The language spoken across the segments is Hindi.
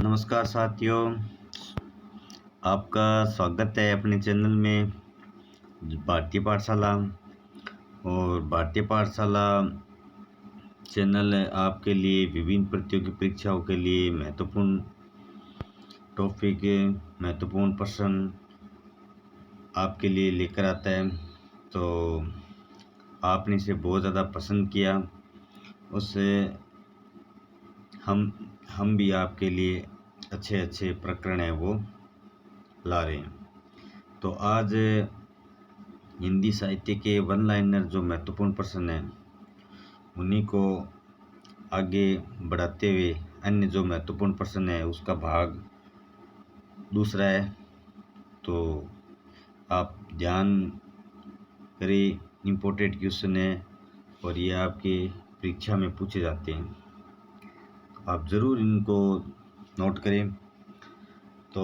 नमस्कार साथियों, आपका स्वागत है अपने चैनल में भारतीय पाठशाला। और भारतीय पाठशाला चैनल आपके लिए विभिन्न प्रतियोगी परीक्षाओं के लिए महत्वपूर्ण टॉपिक, महत्वपूर्ण प्रश्न आपके लिए लेकर आता है। तो आपने इसे बहुत ज़्यादा पसंद किया, उससे हम भी आपके लिए अच्छे अच्छे प्रकरण हैं वो ला रहे हैं। तो आज हिंदी साहित्य के वन लाइनर जो महत्वपूर्ण प्रश्न हैं उन्हीं को आगे बढ़ाते हुए अन्य जो महत्वपूर्ण प्रश्न है उसका भाग दूसरा है। तो आप ध्यान करें, इम्पोर्टेंट क्वेश्चन है और ये आपके परीक्षा में पूछे जाते हैं, आप ज़रूर इनको नोट करें। तो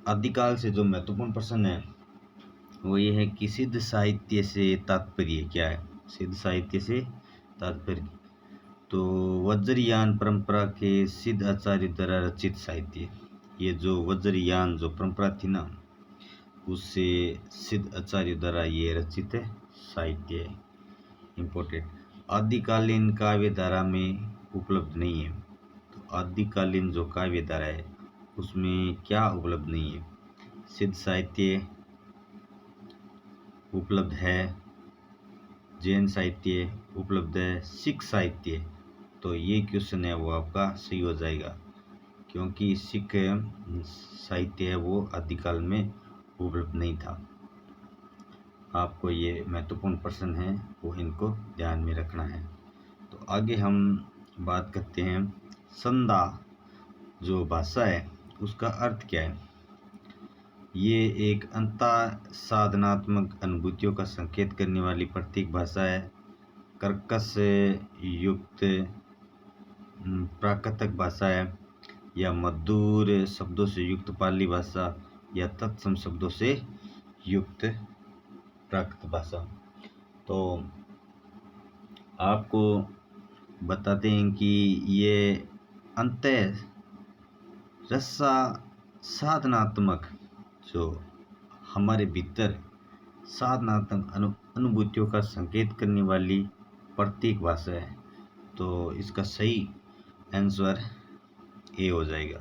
आदिकाल से जो महत्वपूर्ण प्रश्न है वो ये है कि सिद्ध साहित्य से तात्पर्य क्या है। सिद्ध साहित्य से तात्पर्य तो वज्रयान परंपरा के सिद्ध आचार्य द्वारा रचित साहित्य, ये जो वज्रयान जो परंपरा थी ना उससे सिद्ध आचार्य द्वारा ये रचित साहित्य है। इम्पोर्टेंट, आदिकालीन काव्य धारा में उपलब्ध नहीं है। तो आदिकालीन जो काव्य धारा है उसमें क्या उपलब्ध नहीं है? सिद्ध साहित्य उपलब्ध है, जैन साहित्य उपलब्ध है, सिख साहित्य। तो ये क्वेश्चन है वो आपका सही हो जाएगा, क्योंकि सिख साहित्य है वो आदिकाल में उपलब्ध नहीं था। आपको ये महत्वपूर्ण प्रश्न है वो इनको ध्यान में रखना है। तो आगे हम बात करते हैं, संधा जो भाषा है उसका अर्थ क्या है। ये एक अंतः साधनात्मक अनुभूतियों का संकेत करने वाली प्रतीक भाषा है। कर्कश युक्त प्राकृतिक भाषा है, या मधुर शब्दों से युक्त पाली भाषा, या तत्सम शब्दों से युक्त प्राकृत भाषा। तो आपको बताते हैं कि ये अंतः रसा साधनात्मक जो हमारे भीतर साधनात्मक अनुभूतियों का संकेत करने वाली प्रतीक भाषा है। तो इसका सही आंसर ए हो जाएगा।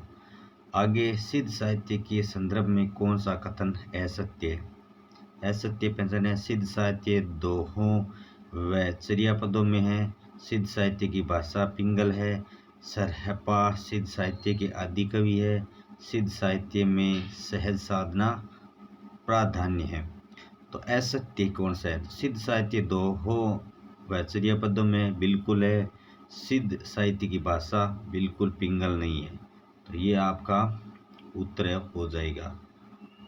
आगे, सिद्ध साहित्य के संदर्भ में कौन सा कथन असत्य है। असत्य पहचान है, सिद्ध साहित्य दोहों व चर्या पदों में है, सिद्ध साहित्य की भाषा पिंगल है, सरहपा सिद्ध साहित्य के आदि कवि है, सिद्ध साहित्य में सहज साधना प्राधान्य है। तो असत्य कौन सा है? सिद्ध साहित्य दोहों व चर्या पदों में बिल्कुल है, सिद्ध साहित्य की भाषा बिल्कुल पिंगल नहीं है। तो ये आपका उत्तर हो जाएगा,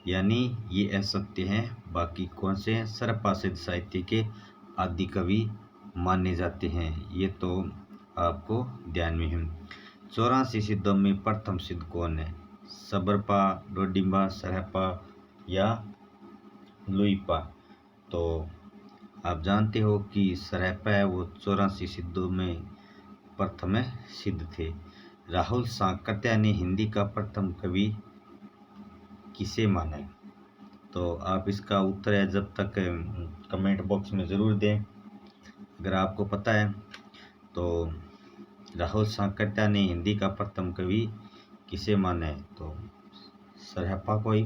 यानी ये असत्य हैं। बाकी कौन से हैं? सरहपा सिद्ध साहित्य के आदि कवि माने जाते हैं, ये तो आपको ध्यान में है। 84 सिद्धों में प्रथम सिद्ध कौन है? सबरपा, डोडिम्बा, सरहपा या लुइपा। तो आप जानते हो कि सरहपा है वो 84 सिद्धों में प्रथम सिद्ध थे। राहुल सांकत्या ने हिंदी का प्रथम कवि किसे माना है? तो आप इसका उत्तर है जब तक कमेंट बॉक्स में ज़रूर दें। अगर आपको पता है तो राहुल सांकत्या ने हिंदी का प्रथम कवि किसे माना है? तो सरहपा को ही।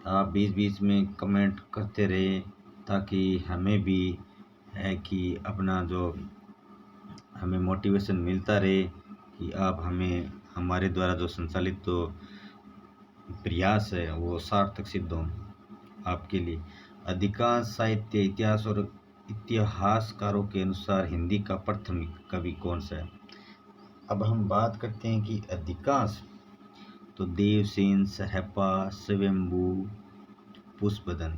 आप बीच बीच में कमेंट करते रहे ताकि हमें भी है कि अपना जो हमें मोटिवेशन मिलता रहे कि आप हमें हमारे द्वारा जो संचालित तो प्रयास है वो सार्थक सिद्ध हो आपके लिए। अधिकांश साहित्य इतिहास और इतिहासकारों के अनुसार हिंदी का प्रथम कवि कौन सा है? अब हम बात करते हैं कि अधिकांश, तो देवसेन, सरहपा, स्वयंभू, पुष्पदन।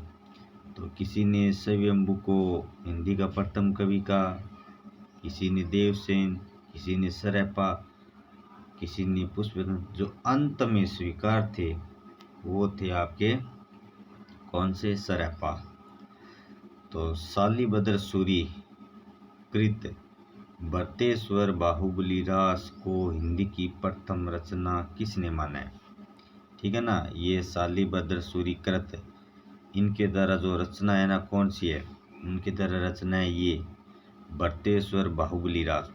तो किसी ने स्वयंभू को हिंदी का प्रथम कवि कहा, किसी ने देवसेन, किसी ने सरहपा, किसी ने पुष्पदन। जो अंत में स्वीकार थे वो थे आपके कौन से? सरहपा। तो शालिभद्र सूरी कृत भरतेश्वर बाहुबली रास को हिंदी की प्रथम रचना किसने माना है? ठीक है ना, ये शालिभद्र सूरीकृत, इनके द्वारा जो रचना है ना, कौन सी है, उनके द्वारा रचना है ये भरतेश्वर बाहुबली रास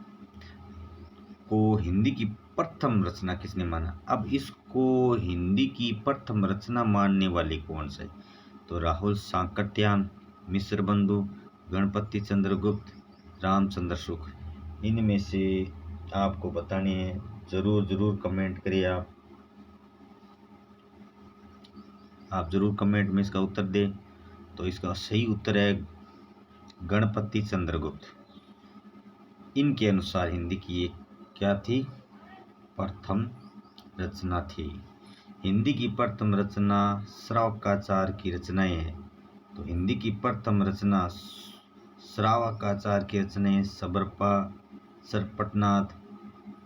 को हिंदी की प्रथम रचना किसने माना? अब इसको हिंदी की प्रथम रचना मानने वाले कौन से? तो राहुल सांकट्यान, मिश्र बंधु, गणपति चंद्रगुप्त, रामचंद्र शुक्ल, इनमें से आपको बताने हैं। जरूर जरूर कमेंट करिए आप जरूर कमेंट में इसका उत्तर दें। तो इसका सही उत्तर है गणपति चंद्रगुप्त। इनके अनुसार हिंदी की एक क्या थी? प्रथम रचना थी। हिंदी की प्रथम रचना श्रावकाचार्य की रचनाएं हैं। तो हिंदी की प्रथम रचना श्रावकाचार्य की रचनाएं सबरपा, सरपटनाथ,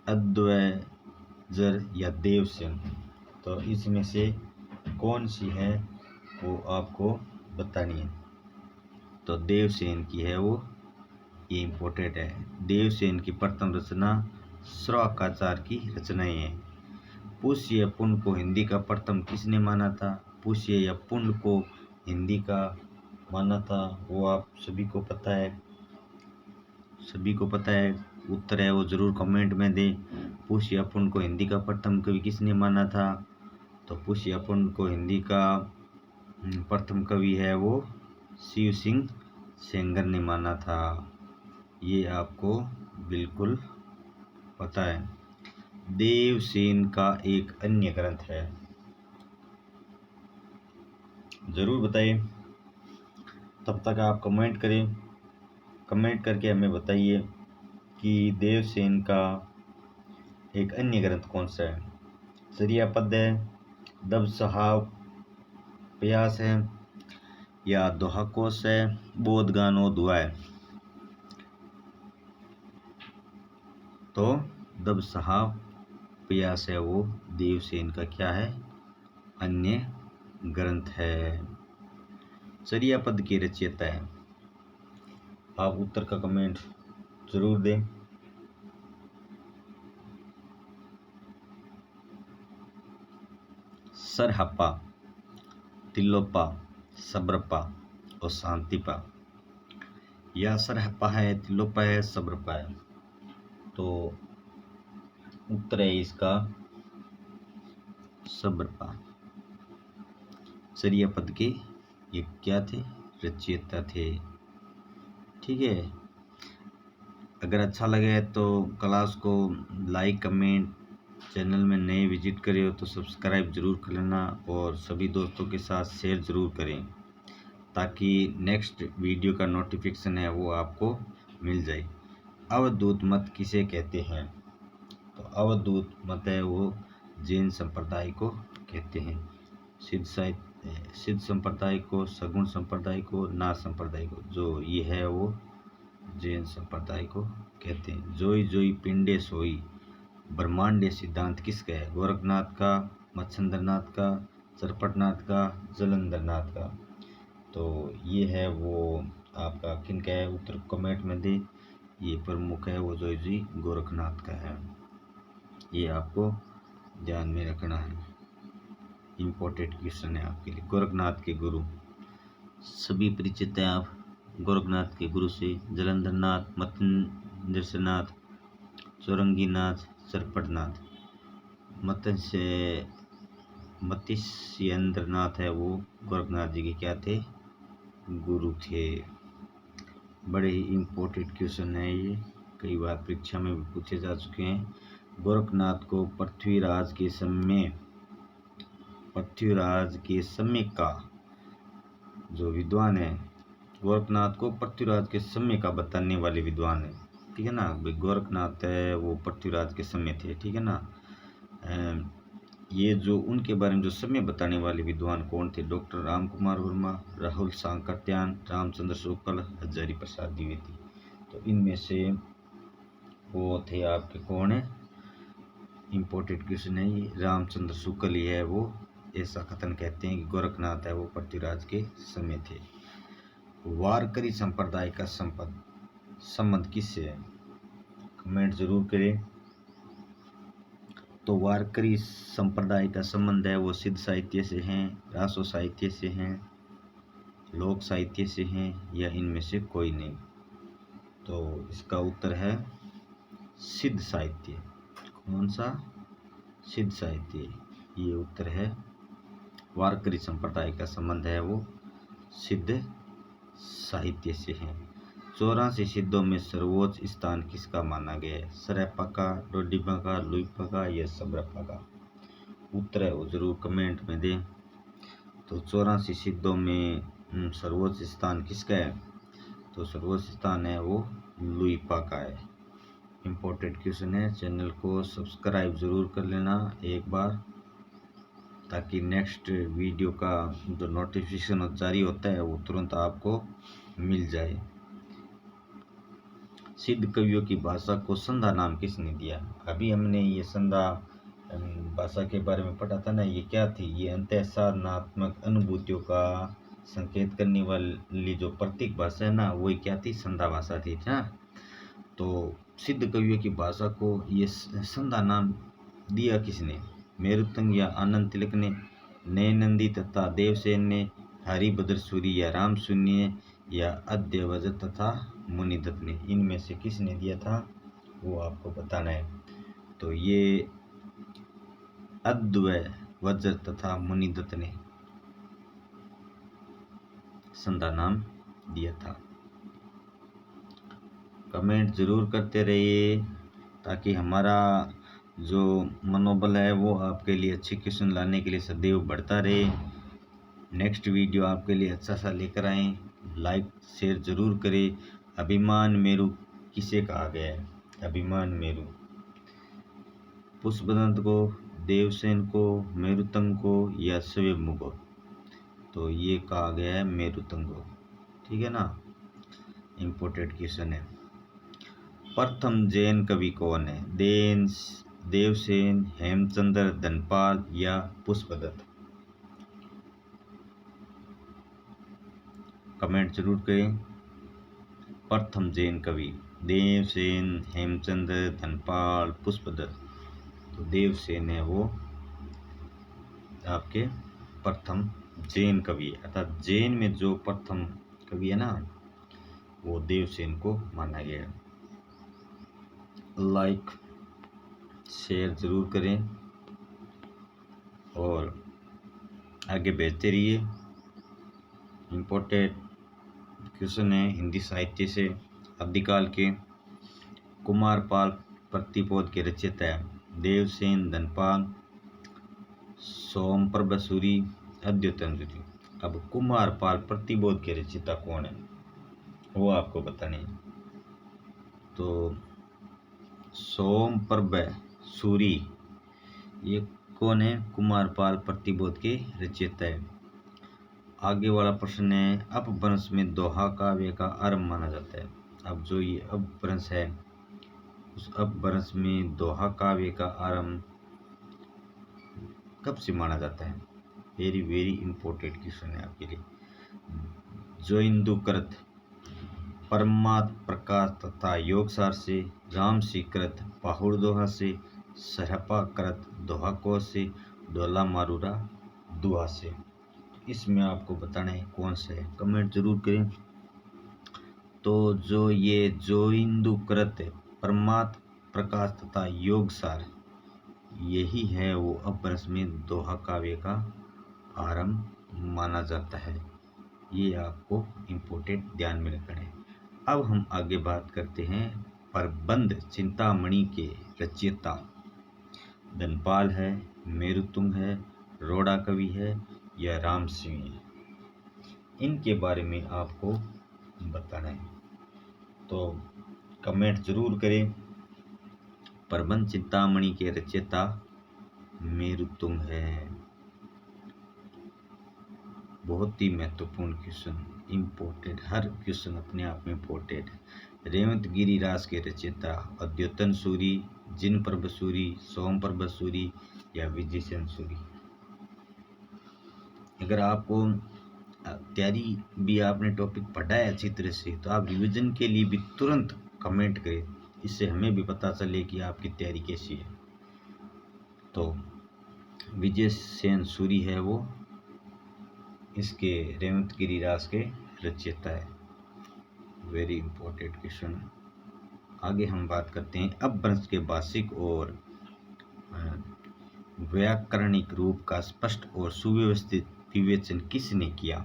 अद्वैजर या देवसेन। तो इसमें से कौन सी है वो आपको बतानी है। तो देवसेन की है वो, ये इम्पोर्टेंट है। देवसेन की प्रथम रचना श्रावकाचार्य की रचनाएं हैं। पुष्य या पुण्य को हिंदी का प्रथम किसने माना था? पुष्य या पुण्य को हिंदी का माना था, वो आप सभी को पता है, उत्तर है वो जरूर कमेंट में दें। पुष्य या पुण्य को हिंदी का प्रथम कवि किसने माना था? तो पुष्य या पुण्य को हिंदी का प्रथम कवि है वो शिव सिंह सेंगर ने माना था। ये आपको बिल्कुल पता है। देवसेन का एक अन्य ग्रंथ है, जरूर बताइए। तब तक आप कमेंट करें, कमेंट करके हमें बताइए कि देवसेन का एक अन्य ग्रंथ कौन सा है। सरिया पद है, दब सहाव प्रयास है, या दोहा कोश है, बोधगानो दुआ है। तो दब सहाव प्रयास है वो देवसेन का क्या है? अन्य ग्रंथ है। सरिया पद के रचयिता है। आप उत्तर का कमेंट जरूर दें। सरहप्पा, तिलोपा, सबरपा और शांतिपा। या सरहप्पा है, तिलोपा है, सबरपा है। तो उत्तर है इसका सबरपा। सरिया पद के ये क्या थे? रचयिता थे। ठीक है, अगर अच्छा लगे तो क्लास को लाइक, कमेंट, चैनल में नए विजिट करे हो तो सब्सक्राइब जरूर कर लेना और सभी दोस्तों के साथ शेयर जरूर करें ताकि नेक्स्ट वीडियो का नोटिफिकेशन है वो आपको मिल जाए। अवधूत मत किसे कहते हैं? तो अवधूत मत है वो जैन संप्रदाय को कहते हैं। सिद्ध संप्रदाय को, सगुण संप्रदाय को, नाथ संप्रदाय को, जो ये है वो जैन संप्रदाय को कहते हैं। जोई जोई पिंडे सोई ब्रह्मांडे सिद्धांत किसका है? गोरखनाथ का, मच्छंद्रनाथ का, सरपटनाथ का, जलंधरनाथ का। तो ये है वो आपका किनका है? उत्तर कमेंट में दे। ये प्रमुख है वो जोई जी गोरखनाथ का है। ये आपको ध्यान में रखना है, इम्पोर्टेंट क्वेश्चन है आपके लिए। गोरखनाथ के गुरु सभी परिचित हैं आप गोरखनाथ के गुरु से। जलंधरनाथ, मत्स्येंद्रनाथ, चौरंगीनाथ, सरपटनाथ। मत्स्येंद्रनाथ है वो गोरखनाथ जी के क्या थे? गुरु थे। बड़े ही इम्पोर्टेंट क्वेश्चन है ये, कई बार परीक्षा में भी पूछे जा चुके हैं। गोरखनाथ को पृथ्वीराज के समय का जो विद्वान है, गोरखनाथ को पृथ्वीराज के समय का बताने वाले विद्वान है। ठीक है ना, गोरखनाथ है वो पृथ्वीराज के समय थे। ठीक है ना, ये जो उनके बारे में जो समय बताने वाले विद्वान कौन थे? डॉक्टर राम कुमार वर्मा, राहुल सांकट्यान, रामचंद्र शुक्ल, हजारी प्रसाद द्विवेदी। तो इनमें से वो थे आपके कौन है? इम्पोर्टेंट क्वेश्चन है ये। रामचंद्र शुक्ल ही है वो ऐसा कथन कहते हैं कि गोरखनाथ है वो पृथ्वीराज के समय थे। वारकरी संप्रदाय का संबंध किससे है? कमेंट जरूर करें। तो वारकरी संप्रदाय का संबंध है वो सिद्ध साहित्य से हैं, रासो साहित्य से हैं, लोक साहित्य से हैं, या इनमें से कोई नहीं। तो इसका उत्तर है सिद्ध साहित्य। कौन सा? सिद्ध साहित्य, ये उत्तर है। वारकरी संप्रदाय का संबंध है वो सिद्ध साहित्य से है। 84 सिद्धों में सर्वोच्च स्थान किसका माना गया है? सरैपा का, डोडीपा का, लुइपा का या सबरपा का? उत्तर है वो जरूर कमेंट में दें। तो 84 सिद्धों में सर्वोच्च स्थान किसका है? तो सर्वोच्च स्थान है वो लुइपा का है। इम्पोर्टेंट क्वेश्चन है। चैनल को सब्सक्राइब जरूर कर लेना एक बार, ताकि नेक्स्ट वीडियो का जो नोटिफिकेशन जारी होता है वो तुरंत आपको मिल जाए। सिद्ध कवियों की भाषा को संधा नाम किसने दिया? अभी हमने ये संधा भाषा के बारे में पढ़ा था ना। ये क्या थी? ये अंतःसाधनात्मक अनुभूतियों का संकेत करने वाली जो प्रतीक भाषा है ना, वही क्या थी? संधा भाषा थी ना। तो सिद्ध कवियों की भाषा को ये संधा नाम दिया किसने? मेरुतंग या आनंद तिलक ने, नयनंदी तथा देवसेन ने, हरिभद्र सूरी या राम शून्य या अद्यवज तथा मुनिदत्त ने? इनमें से किसने दिया था वो आपको बताना है। तो ये अद्वय वज्र तथा मुनिदत्त ने संधा नाम दिया था। कमेंट जरूर करते रहिए, ताकि हमारा जो मनोबल है वो आपके लिए अच्छे क्वेश्चन लाने के लिए सदैव बढ़ता रहे। नेक्स्ट वीडियो आपके लिए अच्छा सा लेकर आएँ। लाइक शेयर जरूर करें। अभिमान मेरु किसे कहा गया है? अभिमान मेरु पुष्पदंत को, देवसेन को, मेरुतंग को या स्वयंभू को? तो ये कहा गया है मेरुतंग को। ठीक है ना। इम्पोर्टेंट क्वेश्चन है। प्रथम जैन कवि कौन है? देवसेन, हेमचंद्र, धनपाल या पुष्पदत्त? कमेंट जरूर करें। प्रथम जैन कवि देवसेन, हेमचंद्र, धनपाल, पुष्पदत्त? तो देवसेन है वो आपके प्रथम जैन कवि है। अर्थात जैन में जो प्रथम कवि है ना, वो देवसेन को माना गया है। लाइक शेयर जरूर करें और आगे भेजते रहिए। इम्पोर्टेंट क्वेश्चन है हिंदी साहित्य से। आदिकाल के कुमारपाल प्रतिपोध के रचयिता है देवसेन, धनपाल, सोमप्रभ सूरी, अद्योतन सूरी? अब कुमारपाल प्रतिबोध के रचयिता कौन है वो आपको बताने है। तो सोमप्रभ सूरी ये कौन है? कुमारपाल प्रतिबोध के रचयिता है। आगे वाला प्रश्न है, अपभ्रंश में दोहा काव्य का आरंभ माना जाता है। अब जो ये अपभ्रंश है, उस अपभ्रंश में दोहा काव्य का आरंभ कब से माना जाता है? वेरी वेरी इंपॉर्टेंट क्वेश्चन है आपके लिए। जोइंदुकृत, परमात्म प्रकाश तथा योगसार से, राम सीकृत पाहुड़ दोहा से, सरहपा कृत दोहा कोश से, डोला मारूरा दुआ से? इसमें आपको बताना है कौन सा है। कमेंट जरूर करें। तो जो ये जोइंदुकृत, परमात्म प्रकाश तथा योगसार, यही है वो अपभ्रंश में दोहा काव्य का आरंभ माना जाता है। ये आपको इम्पोर्टेंट ध्यान में रखना है। अब हम आगे बात करते हैं प्रबंध चिंतामणि के रचयिता धनपाल है, मेरुतुंग है, रोड़ा कवि है या राम सिंह है? इनके बारे में आपको बताना है। तो कमेंट जरूर करें। प्रबंध चिंतामणि के रचयिता मेरुतुंग है। बहुत ही महत्वपूर्ण क्वेश्चन, इम्पोर्टेंट। हर क्वेश्चन अपने आप में इम्पोर्टेंट है। रेवंत गिरिराज के रचयिता अद्योतन सूरी, जिनप्रभ सूरी, सोमप्रभ सूरी या विजयसेन सूरी? अगर आपको तैयारी भी आपने टॉपिक पढ़ा है अच्छी तरह से, तो आप रिवीजन के लिए भी तुरंत कमेंट करें। इससे हमें भी पता चले कि आपकी तैयारी कैसी है। तो विजय सेन सूरी है वो इसके रेवंत गिरिराज के रचयिता है। Very important question. आगे हम बात करते हैं अपभ्रंश के भाषिक और व्याकरणिक रूप का स्पष्ट और सुव्यवस्थित विवेचन किसने किया।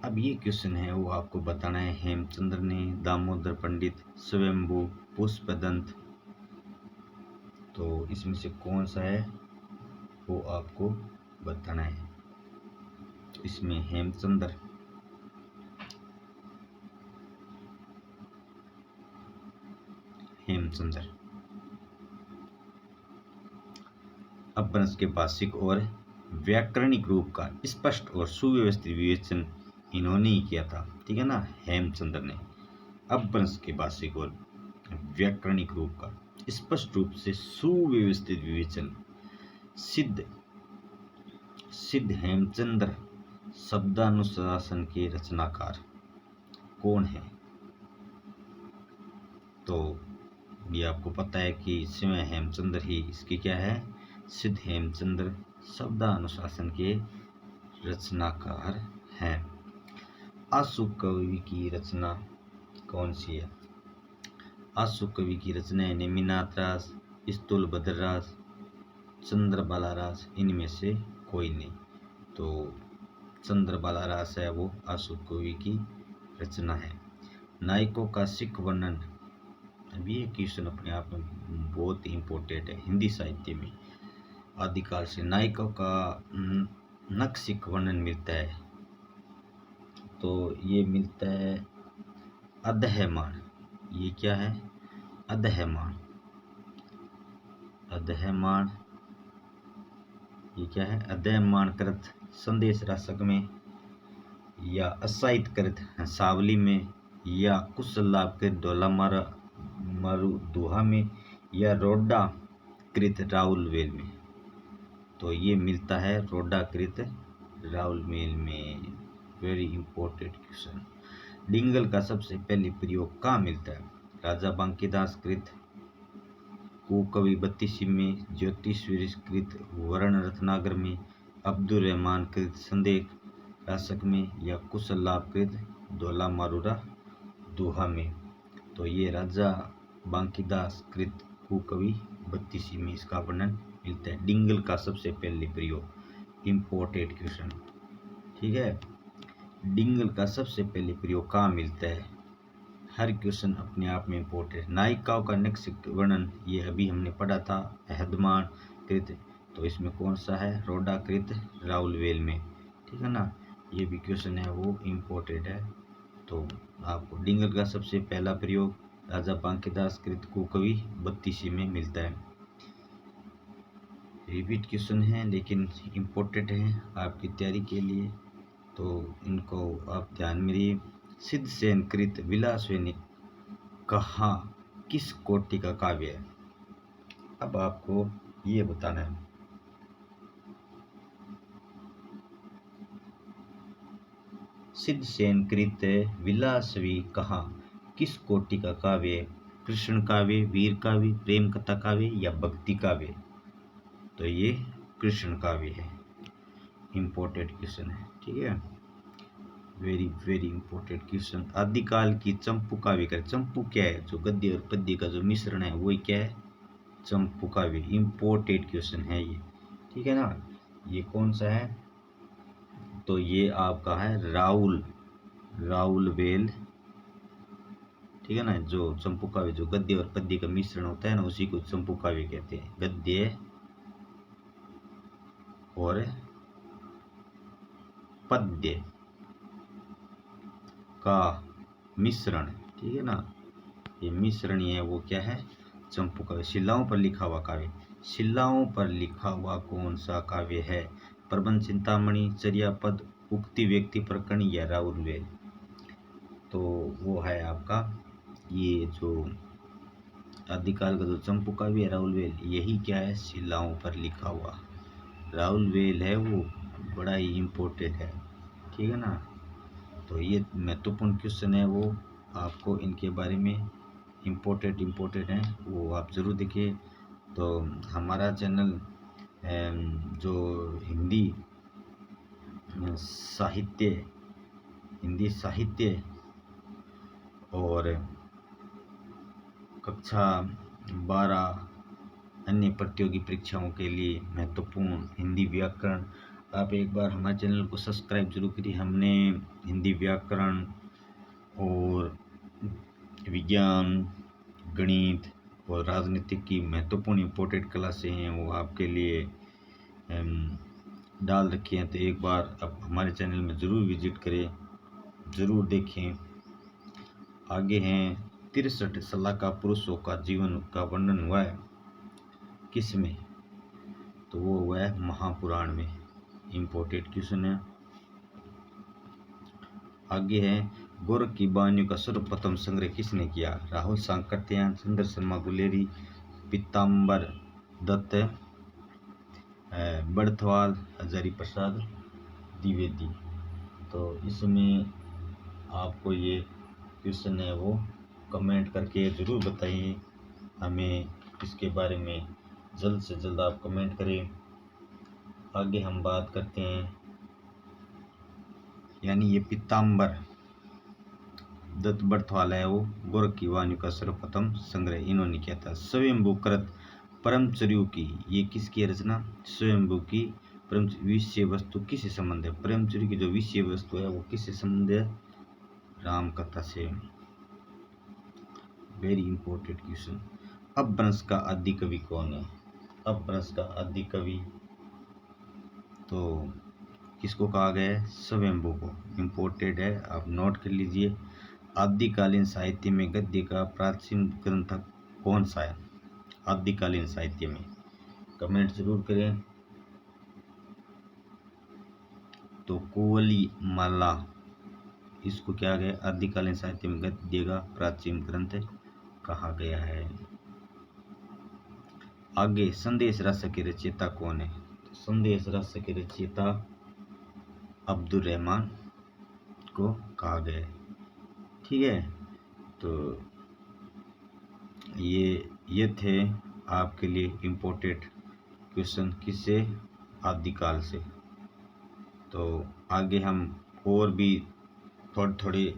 अब ये क्वेश्चन है वो आपको बताना है हेमचंद्र ने, दामोदर पंडित, स्वयंभू, पुष्पदंत। तो इसमें से कौन सा है वो आपको बताना है। तो इसमें हेमचंद्र, अपभ्रंश के भाषिक और व्याकरणिक रूप का स्पष्ट और सुव्यवस्थित विवेचन इन्होंने ही किया था, ठीक है ना। हेमचंद्र ने अपभ्रंश के भाषिक और व्याकरणिक रूप का स्पष्ट रूप से सुव्यवस्थित विवेचन। सिद्ध हेमचंद्र शब्दानुशासन के रचनाकार कौन है। तो ये आपको पता है कि स्वयं हेमचंद्र ही इसके क्या है, सिद्ध हेमचंद्र शब्दानुशासन के रचनाकार हैं। आशु कवि की रचना कौन सी है। आशु कवि की रचना है नेमिनाथ रास, स्थूल भद्ररास, चंद्रबाला रास, इनमें से कोई नहीं। तो चंद्रबाला रास है वो आशु कवि की रचना है। नायकों का सिख वर्णन, अभी ये क्वेश्चन अपने आप में बहुत ही इम्पोर्टेंट है। हिंदी साहित्य में आदिकाल से नायकों का नक्सिक वर्णन मिलता है। तो ये मिलता है अदहमान। ये क्या है, अदहमान। अदहमान ये क्या है, अदहमान कृत संदेश रासक में, या असाहित कृत सावली में, या कुशल लाभ कृत ढोला मारू दोहा में, या रोडा कृत राउल वेल में। तो ये मिलता है रोडा कृत राउल मेल में। Very important question. डिंगल का सबसे पहले प्रयोग कहाँ मिलता है। राजा बांकीदास कृत कुकवि 32 में, ज्योतिषवीर कृत वर्ण रत्नागर में, अब्दुल रहमान कृत संदेश रासक में, या कुशल लाभ कृत ढोला मारूरा दोहा में। तो ये राजा बांकीदास कृत कुकवि 32 में इसका वर्णन मिलता है। डिंगल का सबसे पहले प्रयोग, इंपॉर्टेंट क्वेश्चन, ठीक है। डिंगल का सबसे पहले प्रयोग कहाँ मिलता है। हर क्वेश्चन अपने आप में इम्पोर्टेंट। नायिकाओं का नक्सिक वर्णन, ये अभी हमने पढ़ा था अहदमान कृत, तो इसमें कौन सा है, रोडा कृत राउल वेल में, ठीक है ना। ये भी क्वेश्चन है वो इम्पोर्टेंट है। तो आपको डिंगल का सबसे पहला प्रयोग राजा बांकीदास कृत कुकवि 32 में मिलता है। रिपीट क्वेश्चन है लेकिन इम्पोर्टेंट है आपकी तैयारी के लिए, तो इनको आप ध्यान में रखिए। सिद्ध सेन कृत विलासवेनी कहाँ किस कोटि का काव्य है। अब आपको ये बताना है। सिद्ध सेन कृत विलासवी कहाँ किस कोटि का काव्य है। कृष्ण काव्य, वीर काव्य, प्रेम कथा काव्य, या भक्ति काव्य। तो ये कृष्ण काव्य है। इंपॉर्टेंट क्वेश्चन है, ठीक है। Very very important question. आदिकाल की चंपू काव्य का, चंपू क्या है, जो गद्य और पद्य का जो मिश्रण है वही क्या है, चंपू काव्य। इंपॉर्टेंट क्वेश्चन है ये, ठीक है ना। ये कौन सा है, तो ये आपका है राउल वेल, ठीक है ना। जो चंपू काव्य जो गद्य और पद्य का मिश्रण होता है ना, उसी को चंपू काव्य कहते हैं। गद्य और पद्य का मिश्रण, ठीक है ना। ये मिश्रण ही है वो क्या है, चंपू काव्य। शिलाओं पर लिखा हुआ काव्य, शिलाओं पर लिखा हुआ कौन सा काव्य है। प्रबंध चिंतामणि, चर्यापद, उक्ति व्यक्ति प्रकरण, या राउल वेल। तो वो है आपका ये जो आदिकाल का जो चंपू काव्य है राउल वेल, यही क्या है, शिलाओं पर लिखा हुआ राउल वेल है वो, बड़ा ही इम्पोर्टेंट है, ठीक है ना। तो ये महत्वपूर्ण क्वेश्चन है वो, आपको इनके बारे में इम्पोर्टेड हैं वो आप ज़रूर देखिए। तो हमारा चैनल जो साहित्य हिंदी साहित्य और कक्षा 12 अन्य प्रतियोगी परीक्षाओं के लिए महत्वपूर्ण हिंदी व्याकरण, आप एक बार हमारे चैनल को सब्सक्राइब जरूर करिए। हमने हिंदी व्याकरण और विज्ञान, गणित और राजनीतिक की महत्वपूर्ण इम्पोर्टेंट क्लासें हैं वो आपके लिए डाल रखी हैं। तो एक बार आप हमारे चैनल में ज़रूर विजिट करें, ज़रूर देखें। आगे हैं 63 सलाहकार पुरुषों का जीवन का वर्णन हुआ है किस में, तो वो हुआ है महापुराण में। इम्पोर्टेंट क्वेश्चन है। आगे है गोरख की वाणियों का सर्वप्रथम संग्रह किसने किया, राहुल सांकृत्यायन, सुंदर शर्मा गुलेरी, पीताम्बर दत्त, बड़थवाल, हजारी प्रसाद द्विवेदी। तो इसमें आपको ये क्वेश्चन है वो कमेंट करके ज़रूर बताइए हमें, इसके बारे में जल्द से जल्द आप कमेंट करें। आगे हम बात करते हैं, यानी ये पीताम्बर दत्त बड़थवाल है वो गोरख की वाणियों का सर्वप्रथम संग्रह इन्होंने किया था। स्वयंभू कृत परमचर्यु की, ये किसकी रचना, स्वयंभू की परम विषय वस्तु किससे संबंध है, परमचर्य की जो विषय वस्तु है वो किससे संबंध है, राम कथा से। Very important question. अपभ्रंश का आदि कवि कौन है, अपभ्रंश का आदि कवि तो किसको कहा गया है, स्वयंभू को। इम्पोर्टेंट है, आप नोट कर लीजिए। आदिकालीन साहित्य में गद्य का प्राचीन ग्रंथ कौन सा है, आदिकालीन साहित्य में, कमेंट जरूर करें। तो कुवली माला, इसको क्या गया, आदिकालीन साहित्य में गद्य का प्राचीन ग्रंथ कहा गया है। आगे संदेश रस के रचयिता कौन है, तो संदेश रस के रचयिता अब्दुल रहमान को कहा गया है। ठीक है, तो ये थे आपके लिए इम्पोर्टेंट क्वेश्चन किससे, आदिकाल से। तो आगे हम और भी थोड़ी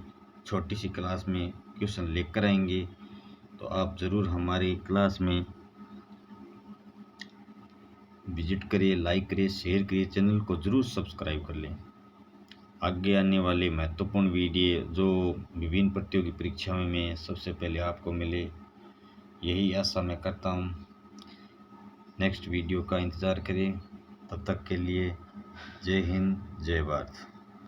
छोटी सी क्लास में क्वेश्चन लेकर आएंगे, तो आप ज़रूर हमारी क्लास में विजिट करिए, लाइक करिए, शेयर करिए, चैनल को ज़रूर सब्सक्राइब कर लें। आगे आने वाले महत्वपूर्ण वीडियो जो विभिन्न प्रतियोगी परीक्षाओं में सबसे पहले आपको मिले, यही आशा मैं करता हूँ। नेक्स्ट वीडियो का इंतज़ार करें, तब तक के लिए जय हिंद, जय भारत।